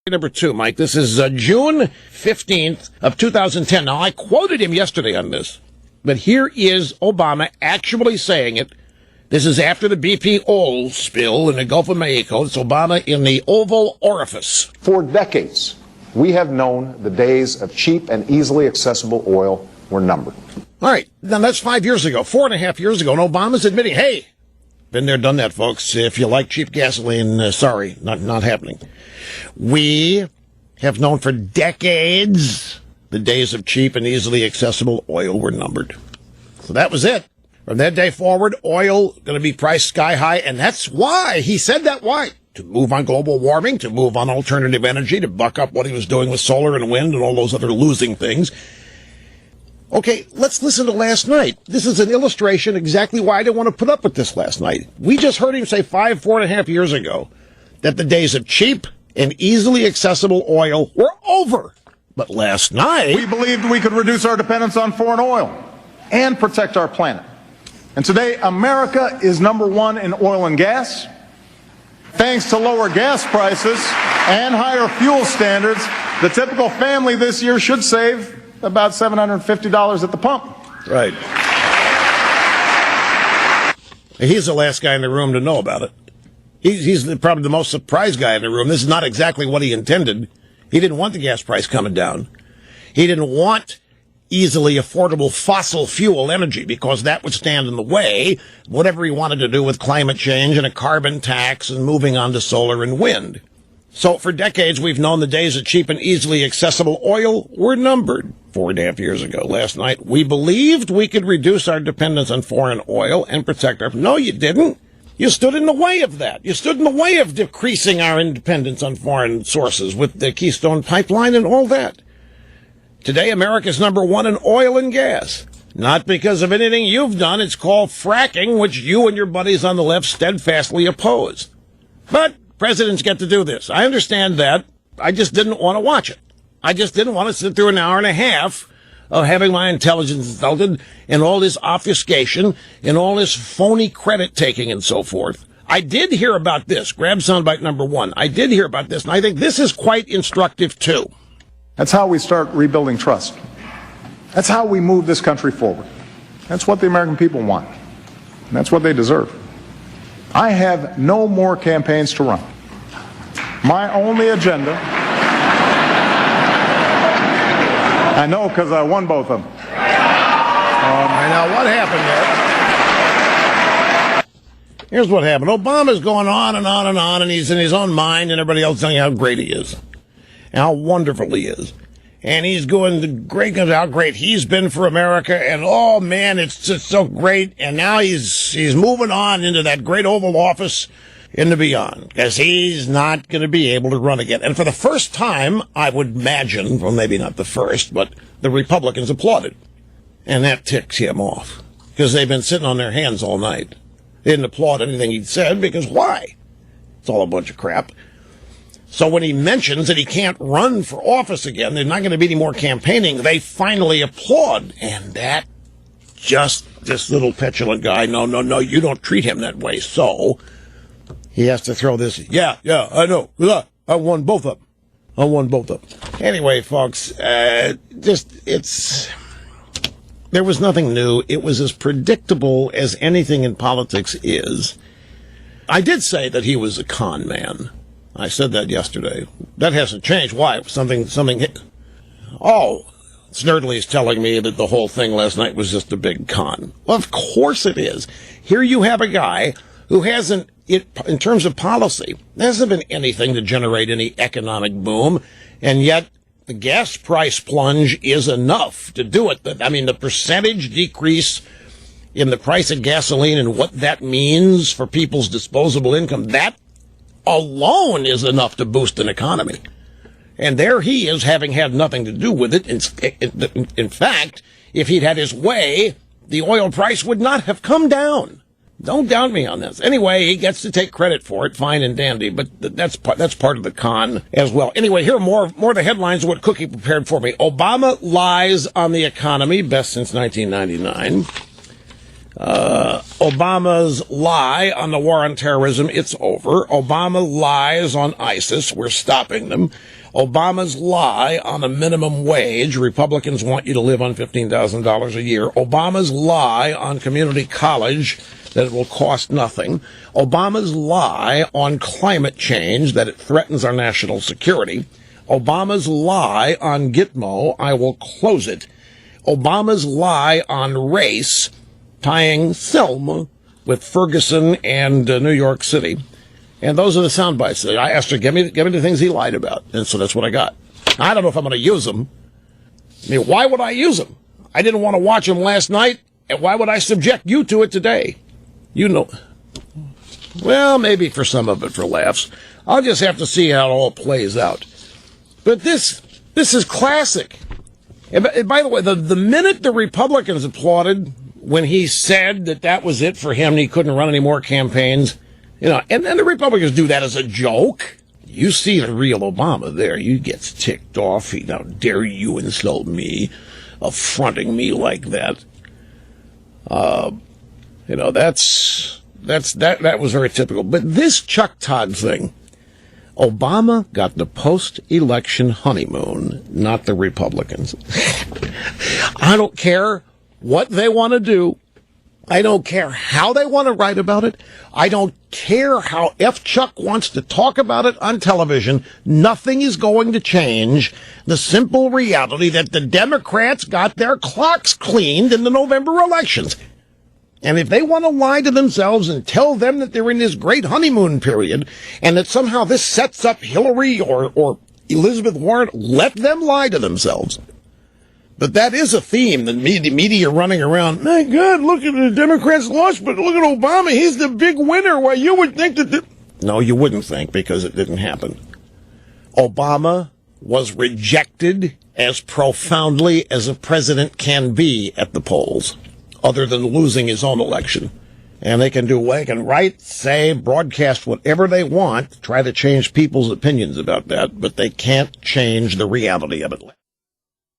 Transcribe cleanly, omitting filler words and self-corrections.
Number two, Mike. This is June 15th of 2010. Now, I quoted him yesterday on this, but here is Obama actually saying it. This is after the BP oil spill in the Gulf of Mexico. It's Obama in the Oval Orifice. For decades, we have known the days of cheap and easily accessible oil were numbered. All right. Now, that's 5 years ago, 4.5 years ago, and Obama's admitting, hey, been there, done that, folks. If you like cheap gasoline, sorry, not happening. We have known for decades the days of cheap and easily accessible oil were numbered. So that was it. From that day forward, oil going to be priced sky high, and that's why he said that. Why? To move on global warming, to move on alternative energy, to buck up what he was doing with solar and wind and all those other losing things. Okay, let's listen to last night. This is an illustration exactly why I didn't want to put up with this last night. We just heard him say 4.5 years ago that the days of cheap and easily accessible oil were over. But last night, we believed we could reduce our dependence on foreign oil and protect our planet. And today, America is number one in oil and gas. Thanks to lower gas prices and higher fuel standards, the typical family this year should save about $750 at the pump. Right. He's the last guy in the room to know about it. He's probably the most surprised guy in the room. This is not exactly what he intended. He didn't want the gas price coming down. He didn't want easily affordable fossil fuel energy because that would stand in the way of whatever he wanted to do with climate change and a carbon tax and moving on to solar and wind. So for decades, we've known the days of cheap and easily accessible oil were numbered. 4.5 years ago, last night, we believed we could reduce our dependence on foreign oil and protect our... No, you didn't. You stood in the way of that. You stood in the way of decreasing our independence on foreign sources with the Keystone Pipeline and all that. Today, America's number one in oil and gas. Not because of anything you've done. It's called fracking, which you and your buddies on the left steadfastly oppose. But presidents get to do this. I understand that. I just didn't want to watch it. I just didn't want to sit through an hour and a half of having my intelligence insulted and all this obfuscation and all this phony credit taking and so forth. I did hear about this. Grab soundbite number one. I did hear about this, and I think this is quite instructive, too. That's how we start rebuilding trust. That's how we move this country forward. That's what the American people want. And that's what they deserve. I have no more campaigns to run. My only agenda... I know, because I won both of them. I know what happened there. Here's what happened. Obama's going on and on and on, and he's in his own mind, and everybody else telling you how great he is, and how wonderful he is. And he's going to great, how great he's been for America, and oh man, it's just so great. And now he's moving on into that great Oval Office in the beyond, because he's not going to be able to run again. And for the first time, I would imagine, well, maybe not the first, but the Republicans applauded. And that ticks him off, because they've been sitting on their hands all night. They didn't applaud anything he'd said, because why? It's all a bunch of crap. So when he mentions that he can't run for office again, there's not going to be any more campaigning, they finally applaud. And that just, this little petulant guy, no, you don't treat him that way. So he has to throw this, yeah, I know. I won both of them. Anyway, folks, there was nothing new. It was as predictable as anything in politics is. I did say that he was a con man. I said that yesterday. That hasn't changed. Why? Something. Oh, Snerdley is telling me that the whole thing last night was just a big con. Well, of course it is. Here you have a guy who hasn't, in terms of policy, there hasn't been anything to generate any economic boom, and yet the gas price plunge is enough to do it. I mean, the percentage decrease in the price of gasoline and what that means for people's disposable income, that alone is enough to boost an economy. And there he is, having had nothing to do with it. In fact, if he'd had his way, the oil price would not have come down. Don't doubt me on this. Anyway, he gets to take credit for it, fine and dandy, but that's part of the con as well. Anyway, here are more of the headlines of what Cookie prepared for me. Obama lies on the economy, best since 1999. Obama's lie on the war on terrorism, it's over. Obama lies on ISIS, we're stopping them. Obama's lie on a minimum wage, Republicans want you to live on $15,000 a year. Obama's lie on community college, that it will cost nothing. Obama's lie on climate change, that it threatens our national security. Obama's lie on Gitmo, I will close it. Obama's lie on race, tying Selma with Ferguson and New York City. And those are the sound bites. I asked her, give me the things he lied about. And so that's what I got. I don't know if I'm going to use them. I mean, why would I use them? I didn't want to watch them last night. And why would I subject you to it today? You know. Well, maybe for some of it for laughs. I'll just have to see how it all plays out. But this is classic. And by the way, the minute the Republicans applauded when he said that was it for him and he couldn't run any more campaigns, you know, and then the Republicans do that as a joke. You see the real Obama there. You gets ticked off. How dare you insult me, affronting me like that? You know, that was very typical. But this Chuck Todd thing, Obama got the post-election honeymoon, not the Republicans. I don't care what they want to do. I don't care how they want to write about it. I don't care how F. Chuck wants to talk about it on television. Nothing is going to change the simple reality that the Democrats got their clocks cleaned in the November elections. And if they want to lie to themselves and tell them that they're in this great honeymoon period and that somehow this sets up Hillary or Elizabeth Warren, let them lie to themselves. But that is a theme, the media running around. My God, look at the Democrats lost, but look at Obama. He's the big winner. Why, you would think that... No, you wouldn't think, because it didn't happen. Obama was rejected as profoundly as a president can be at the polls, other than losing his own election. And they can write, say, broadcast whatever they want, try to change people's opinions about that, but they can't change the reality of it.